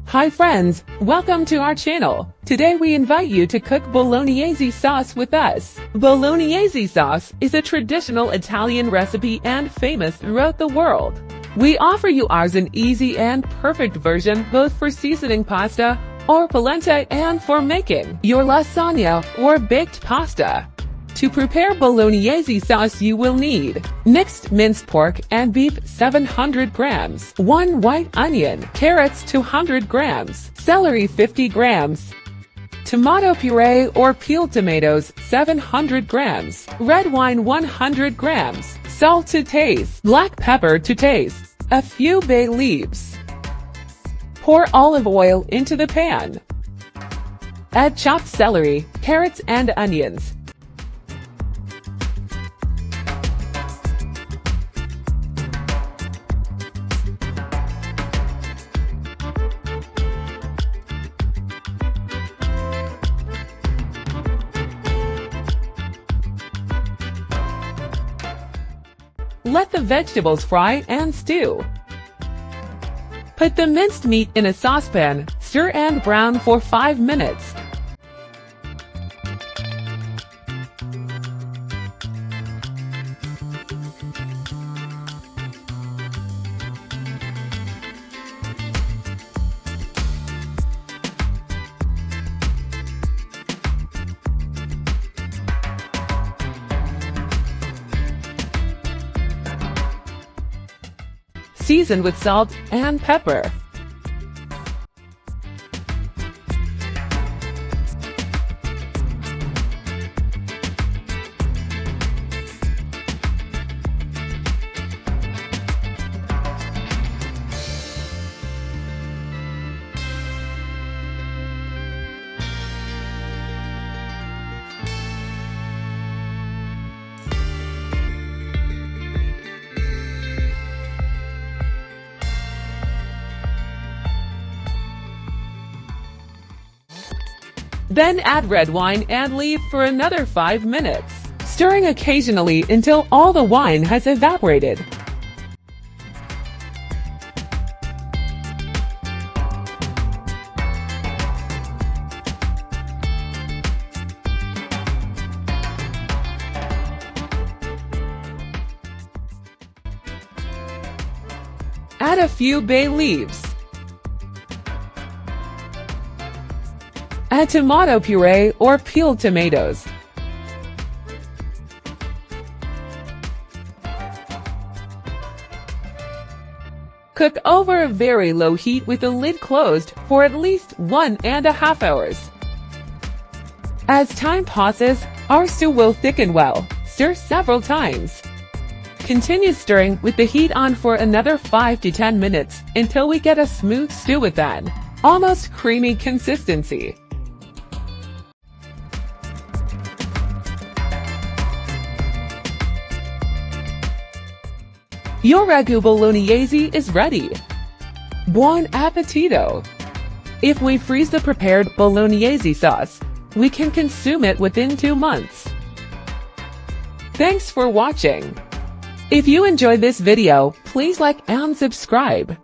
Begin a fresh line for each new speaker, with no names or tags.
Hi friends, welcome to our channel. Today we invite you to cook Bolognese sauce with us. Bolognese sauce is a traditional Italian recipe and famous throughout the world. We offer you ours an easy and perfect version both for seasoning pasta or polenta and for making your lasagna or baked pasta. To prepare Bolognese sauce you will need mixed minced pork and beef 700 grams, 1 white onion, carrots 200 grams, celery 50 grams, tomato puree or peeled tomatoes 700 grams, red wine 100 grams, salt to taste, black pepper to taste, a few bay leaves. Pour olive oil into the pan. Add chopped celery, carrots and onions. Let the vegetables fry and stew. Put the minced meat in a saucepan, stir and brown for 5 minutes. Season with salt and pepper. Then add red wine and leave for another 5 minutes, stirring occasionally until all the wine has evaporated. Add a few bay leaves. Add tomato puree or peeled tomatoes. Cook over a very low heat with the lid closed for at least 1.5 hours. As time passes, our stew will thicken well. Stir several times. Continue stirring with the heat on for another 5 to 10 minutes until we get a smooth stew with an almost creamy consistency. Your ragu bolognese is ready. Buon appetito! If we freeze the prepared bolognese sauce, we can consume it within 2 months. Thanks for watching. If you enjoyed this video, please like and subscribe.